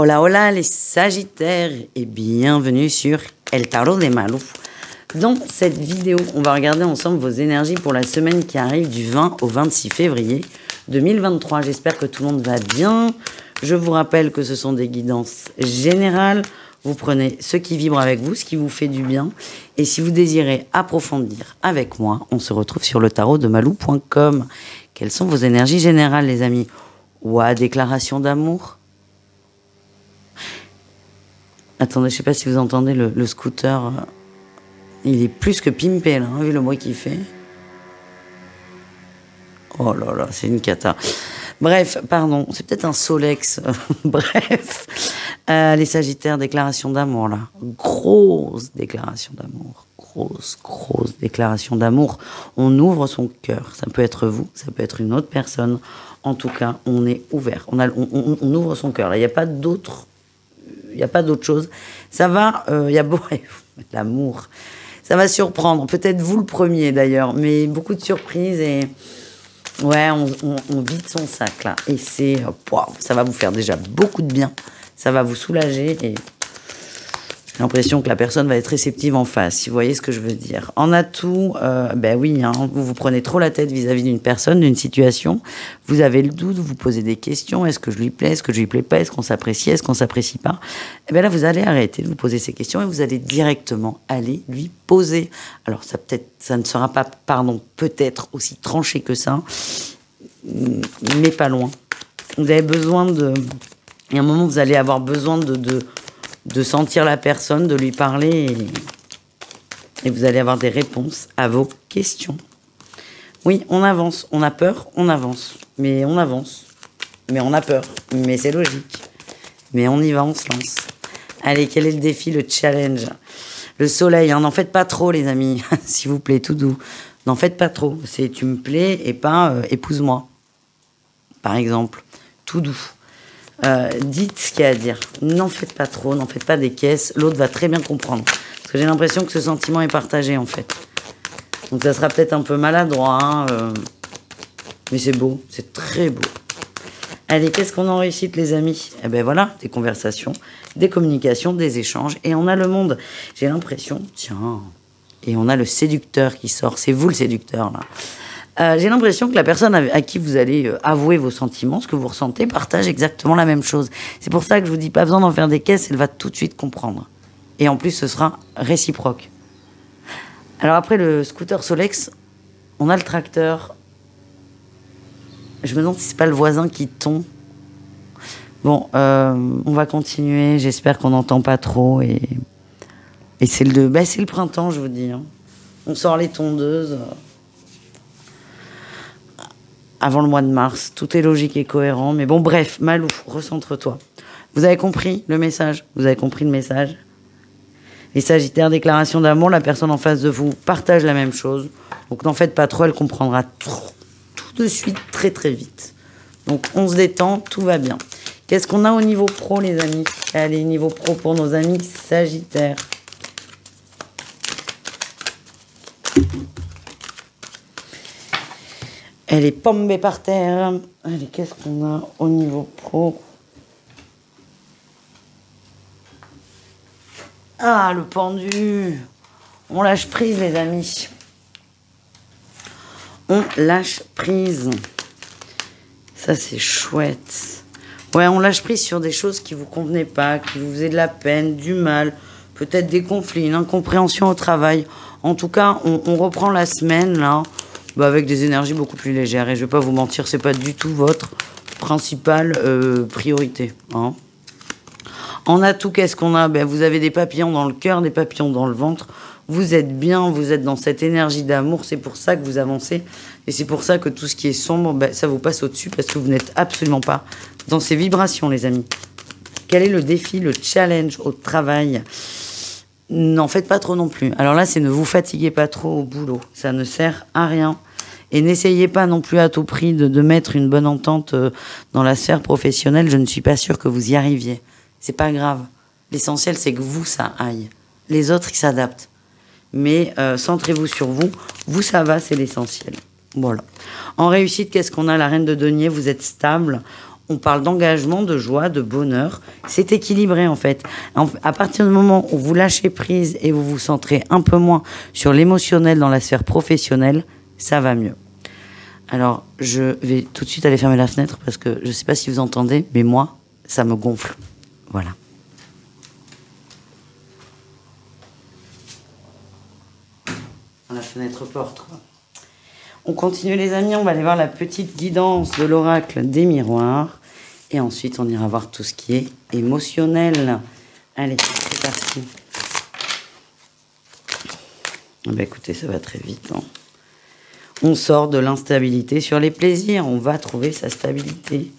Hola, hola les Sagittaires et bienvenue sur El Tarot de Malou. Dans cette vidéo, on va regarder ensemble vos énergies pour la semaine qui arrive du 20 au 26 février 2023. J'espère que tout le monde va bien. Je vous rappelle que ce sont des guidances générales. Vous prenez ce qui vibre avec vous, ce qui vous fait du bien. Et si vous désirez approfondir avec moi, on se retrouve sur le tarot de malou.com. Quelles sont vos énergies générales, les amis? Ouah, déclaration d'amour. Attendez, je sais pas si vous entendez le scooter. Il est plus que pimpé, là, hein, vu le bruit qu'il fait. Oh là là, c'est une cata. Bref, pardon, c'est peut-être un Solex. Bref, les Sagittaires, déclaration d'amour, là. Grosse déclaration d'amour. Grosse déclaration d'amour. On ouvre son cœur. Ça peut être vous, ça peut être une autre personne. En tout cas, on est ouvert. On ouvre son cœur. Là, il n'y a pas d'autre. Il n'y a pas d'autre chose. Ça va, il y a beau... l'amour. Ça va surprendre. Peut-être vous le premier, d'ailleurs. Mais beaucoup de surprises et... Ouais, on vide son sac, là. Et c'est... ça va vous faire déjà beaucoup de bien. Ça va vous soulager et... J'ai l'impression que la personne va être réceptive en face, si vous voyez ce que je veux dire. En atout, ben oui, hein, vous vous prenez trop la tête vis-à-vis d'une personne, d'une situation. Vous avez le doute, vous vous posez des questions. Est-ce que je lui plais? Est-ce que je lui plais pas? Est-ce qu'on s'apprécie? Est-ce qu'on s'apprécie pas? Et bien là, vous allez arrêter de vous poser ces questions et vous allez directement aller lui poser. Alors, ça ne sera pas, peut-être aussi tranché que ça, mais pas loin. Vous avez besoin de... Il y a un moment, vous allez avoir besoin de sentir la personne, de lui parler et vous allez avoir des réponses à vos questions. Oui, on avance. On a peur, on avance. Mais on avance. Mais on a peur. Mais c'est logique. Mais on y va, on se lance. Allez, quel est le défi, le challenge? Le soleil, hein, n'en faites pas trop, les amis. S'il vous plaît, tout doux. N'en faites pas trop. C'est tu me plais et pas épouse-moi. Par exemple. Tout doux. Dites ce qu'il y a à dire. N'en faites pas trop, n'en faites pas des caisses. L'autre va très bien comprendre. Parce que j'ai l'impression que ce sentiment est partagé, en fait. Donc ça sera peut-être un peu maladroit, hein, mais c'est beau, c'est très beau. Allez, qu'est-ce qu'on en réussit, les amis? Eh ben voilà, des conversations, des communications, des échanges. Et on a le monde. J'ai l'impression, tiens, et on a le séducteur qui sort. C'est vous le séducteur, là. J'ai l'impression que la personne à qui vous allez avouer vos sentiments, ce que vous ressentez, partage exactement la même chose. C'est pour ça que je vous dis, pas besoin d'en faire des caisses, elle va tout de suite comprendre. Et en plus, ce sera réciproque. Alors après le scooter Solex, on a le tracteur. Je me demande si c'est pas le voisin qui tombe. Bon, on va continuer. J'espère qu'on n'entend pas trop. Et c'est le printemps, je vous dis. Hein. On sort les tondeuses. Avant le mois de mars, tout est logique et cohérent. Mais bon, bref, Malou, recentre-toi. Vous avez compris le message? Vous avez compris le message? Les Sagittaires, déclaration d'amour, la personne en face de vous partage la même chose. Donc n'en faites pas trop, elle comprendra tout de suite, très très vite. Donc on se détend, tout va bien. Qu'est-ce qu'on a au niveau pro, les amis? Allez, niveau pro pour nos amis Sagittaires. Elle est tombée par terre. Allez, qu'est-ce qu'on a au niveau pro? Ah, le pendu. On lâche prise, les amis. On lâche prise. Ça, c'est chouette. Ouais, on lâche prise sur des choses qui vous convenaient pas, qui vous faisaient de la peine, du mal, peut-être des conflits, une incompréhension au travail. En tout cas, on reprend la semaine, là, avec des énergies beaucoup plus légères. Et je vais pas vous mentir, c'est pas du tout votre principale priorité. Hein. En atout, qu'est-ce qu'on a? Vous avez des papillons dans le cœur, des papillons dans le ventre. Vous êtes bien, vous êtes dans cette énergie d'amour. C'est pour ça que vous avancez. Et c'est pour ça que tout ce qui est sombre, ça vous passe au-dessus parce que vous n'êtes absolument pas dans ces vibrations, les amis. Quel est le défi, le challenge au travail? N'en faites pas trop non plus. Alors là, c'est ne vous fatiguez pas trop au boulot. Ça ne sert à rien. Et n'essayez pas non plus à tout prix de mettre une bonne entente dans la sphère professionnelle. Je ne suis pas sûre que vous y arriviez. C'est pas grave. L'essentiel, c'est que vous, ça aille. Les autres, ils s'adaptent. Mais centrez-vous sur vous. Vous, ça va, c'est l'essentiel. Voilà. En réussite, qu'est-ce qu'on a? La reine de denier, vous êtes stable. On parle d'engagement, de joie, de bonheur. C'est équilibré en fait. À partir du moment où vous lâchez prise et vous vous centrez un peu moins sur l'émotionnel dans la sphère professionnelle, ça va mieux. Alors, je vais tout de suite aller fermer la fenêtre parce que je ne sais pas si vous entendez, mais moi, ça me gonfle. Voilà. La fenêtre porte, quoi. On continue les amis, on va aller voir la petite guidance de l'oracle des miroirs. Et ensuite, on ira voir tout ce qui est émotionnel. Allez, c'est parti. Ben écoutez, ça va très vite. Hein. On sort de l'instabilité sur les plaisirs. On va trouver sa stabilité.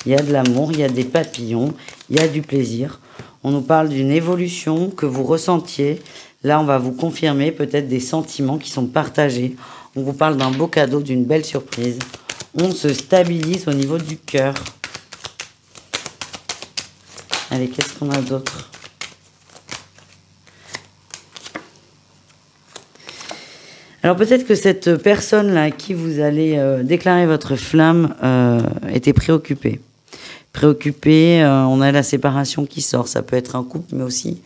Il y a de l'amour, il y a des papillons, il y a du plaisir. On nous parle d'une évolution que vous ressentiez. Là, on va vous confirmer peut-être des sentiments qui sont partagés. On vous parle d'un beau cadeau, d'une belle surprise. On se stabilise au niveau du cœur. Allez, qu'est-ce qu'on a d'autre? Alors peut-être que cette personne-là à qui vous allez déclarer votre flamme était préoccupée. Préoccupée, on a la séparation qui sort. Ça peut être un couple, mais aussi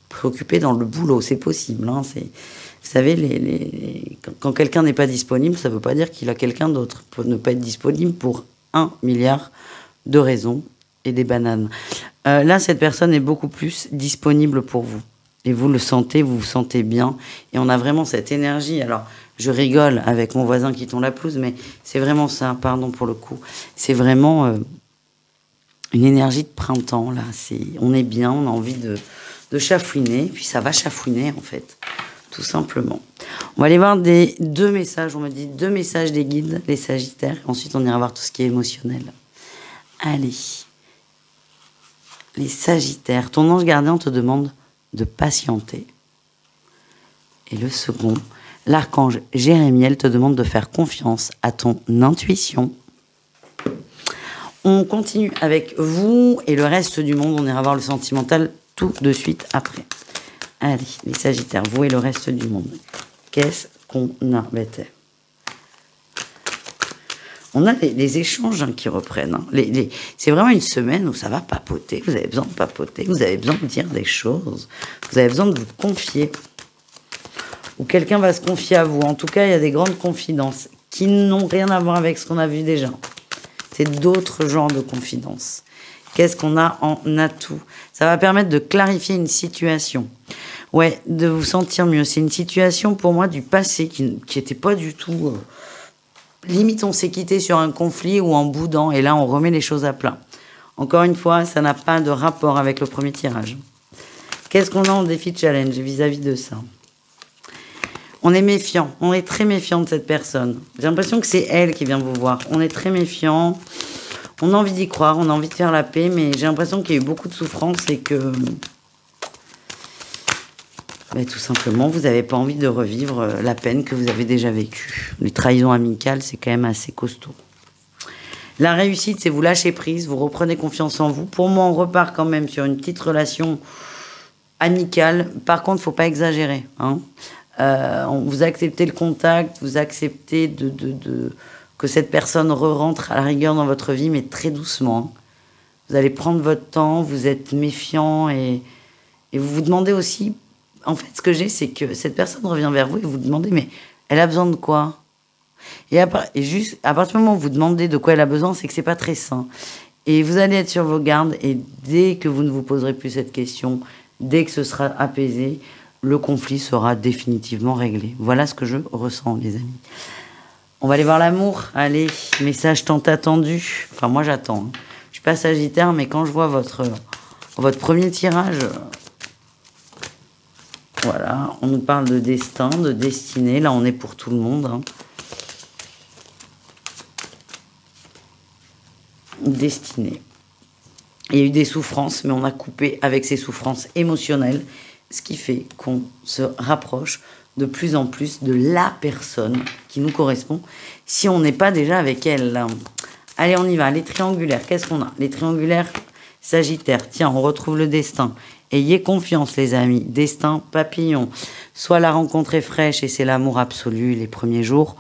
préoccupé dans le boulot. C'est possible. Hein, vous savez, quand quelqu'un n'est pas disponible, ça ne veut pas dire qu'il a quelqu'un d'autre. Il peut ne pas être disponible pour 1 milliard de raisons et des bananes. Là, cette personne est beaucoup plus disponible pour vous. Et vous le sentez, vous vous sentez bien. Et on a vraiment cette énergie. Alors, je rigole avec mon voisin qui tombe la pelouse, mais c'est vraiment ça, pardon pour le coup. C'est vraiment une énergie de printemps, là. On est bien, on a envie de chafouiner. Puis ça va chafouiner, en fait. Tout simplement. On va aller voir deux messages. On me dit 2 messages des guides, les Sagittaires. Ensuite, on ira voir tout ce qui est émotionnel. Allez. Les Sagittaires. Ton ange gardien te demande de patienter. Et le second, l'archange Jérémiel te demande de faire confiance à ton intuition. On continue avec vous et le reste du monde. On ira voir le sentimental tout de suite après. Allez, les Sagittaires, vous et le reste du monde. Qu'est-ce qu'on a? On a les échanges qui reprennent. Hein. C'est vraiment une semaine où ça va papoter. Vous avez besoin de papoter. Vous avez besoin de dire des choses. Vous avez besoin de vous confier. Ou quelqu'un va se confier à vous. En tout cas, il y a des grandes confidences qui n'ont rien à voir avec ce qu'on a vu déjà. C'est d'autres genres de confidences. Qu'est-ce qu'on a en atout? Ça va permettre de clarifier une situation. Ouais, de vous sentir mieux. C'est une situation, pour moi, du passé qui n'était pas du tout... Limite, on s'est quitté sur un conflit ou en boudant, et là, on remet les choses à plat. Encore une fois, ça n'a pas de rapport avec le premier tirage. Qu'est-ce qu'on a en défi challenge vis-à-vis de ça? On est méfiant. On est très méfiant de cette personne. J'ai l'impression que c'est elle qui vient vous voir. On est très méfiant. On a envie d'y croire, on a envie de faire la paix, mais j'ai l'impression qu'il y a eu beaucoup de souffrance et que... tout simplement, vous n'avez pas envie de revivre la peine que vous avez déjà vécue. Les trahisons amicales, c'est quand même assez costaud. La réussite, c'est vous lâchez prise, vous reprenez confiance en vous. Pour moi, on repart quand même sur une petite relation amicale. Par contre, il ne faut pas exagérer. Hein. Vous acceptez le contact, vous acceptez que cette personne rentre à la rigueur dans votre vie, mais très doucement. Vous allez prendre votre temps, vous êtes méfiant et vous vous demandez aussi... En fait, ce que j'ai, c'est que cette personne revient vers vous et vous vous demandez, mais elle a besoin de quoi? Et juste, à partir du moment où vous demandez de quoi elle a besoin, c'est que c'est pas très sain. Et vous allez être sur vos gardes et dès que vous ne vous poserez plus cette question, dès que ce sera apaisé, le conflit sera définitivement réglé. Voilà ce que je ressens, les amis. On va aller voir l'amour. Allez, message tant attendu. Enfin, moi, j'attends. Hein. Je suis pas Sagittaire, mais quand je vois votre premier tirage... Voilà, on nous parle de destin, de destinée. Là, on est pour tout le monde. Hein. Destinée. Il y a eu des souffrances, mais on a coupé avec ces souffrances émotionnelles, ce qui fait qu'on se rapproche de plus en plus de la personne qui nous correspond, si on n'est pas déjà avec elle. Là. Allez, on y va. Les triangulaires, qu'est-ce qu'on a? Les triangulaires Sagittaire. Tiens, on retrouve le destin. Ayez confiance, les amis. Destin, papillon. Soit la rencontre est fraîche et c'est l'amour absolu les premiers jours,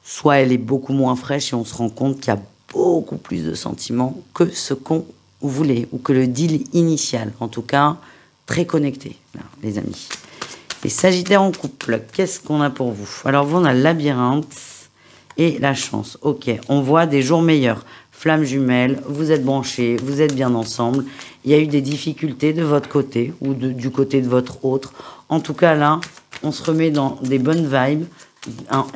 soit elle est beaucoup moins fraîche et on se rend compte qu'il y a beaucoup plus de sentiments que ce qu'on voulait, ou que le deal initial. En tout cas, très connecté, là, les amis. Les Sagittaires en couple, qu'est-ce qu'on a pour vous? Alors, vous, on a le labyrinthe et la chance. Ok, on voit des jours meilleurs. Flamme jumelle, vous êtes branchés, vous êtes bien ensemble. Il y a eu des difficultés de votre côté ou du côté de votre autre. En tout cas, là, on se remet dans des bonnes vibes,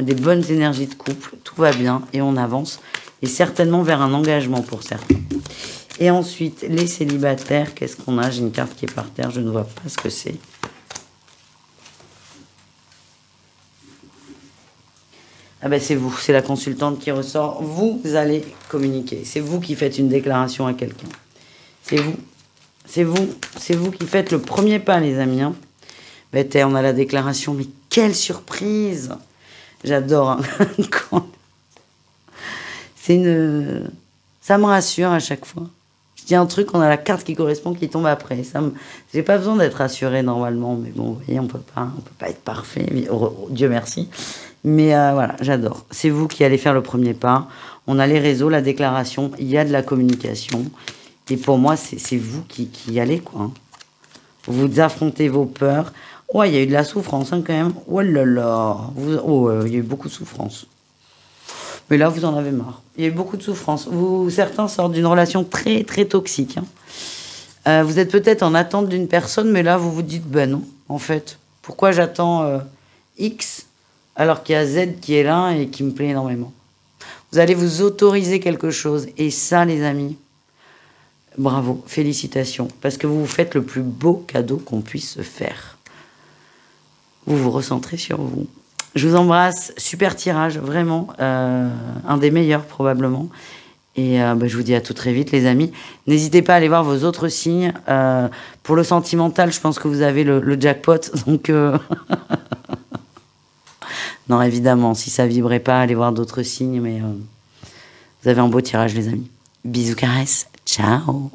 des bonnes énergies de couple. Tout va bien et on avance. Et certainement vers un engagement pour certains. Et ensuite, les célibataires, qu'est-ce qu'on a? J'ai une carte qui est par terre, je ne vois pas ce que c'est. Ah ben c'est vous, c'est la consultante qui ressort. Vous allez communiquer. C'est vous qui faites une déclaration à quelqu'un. C'est vous. C'est vous. C'est vous qui faites le premier pas, les amis. Hein. Ben, on a la déclaration. Mais quelle surprise! J'adore. Hein. C'est une... Ça me rassure à chaque fois. Je dis un truc, on a la carte qui correspond, qui tombe après. J'ai pas besoin d'être rassurée normalement. Mais bon, vous voyez, on peut pas être parfait. Mais, Dieu merci. Mais voilà, j'adore. C'est vous qui allez faire le premier pas. On a les réseaux, la déclaration, il y a de la communication. Et pour moi, c'est vous qui y allez, quoi. Hein. Vous affrontez vos peurs. Ouais, il y a eu de la souffrance, hein, quand même. Oh là là. Il y a eu beaucoup de souffrance. Mais là, vous en avez marre. Il y a eu beaucoup de souffrance. Certains sortent d'une relation très, très toxique. Hein. Vous êtes peut-être en attente d'une personne, mais là, vous vous dites, ben non, en fait. Pourquoi j'attends X alors qu'il y a Z qui est là et qui me plaît énormément. Vous allez vous autoriser quelque chose. Et ça, les amis, bravo, félicitations. Parce que vous vous faites le plus beau cadeau qu'on puisse se faire. Vous vous recentrez sur vous. Je vous embrasse. Super tirage, vraiment. Un des meilleurs, probablement. Et je vous dis à tout très vite, les amis. N'hésitez pas à aller voir vos autres signes. Pour le sentimental, je pense que vous avez le jackpot. Donc... Non, évidemment, si ça vibrait pas, allez voir d'autres signes, mais vous avez un beau tirage, les amis. Bisous, caresses, ciao.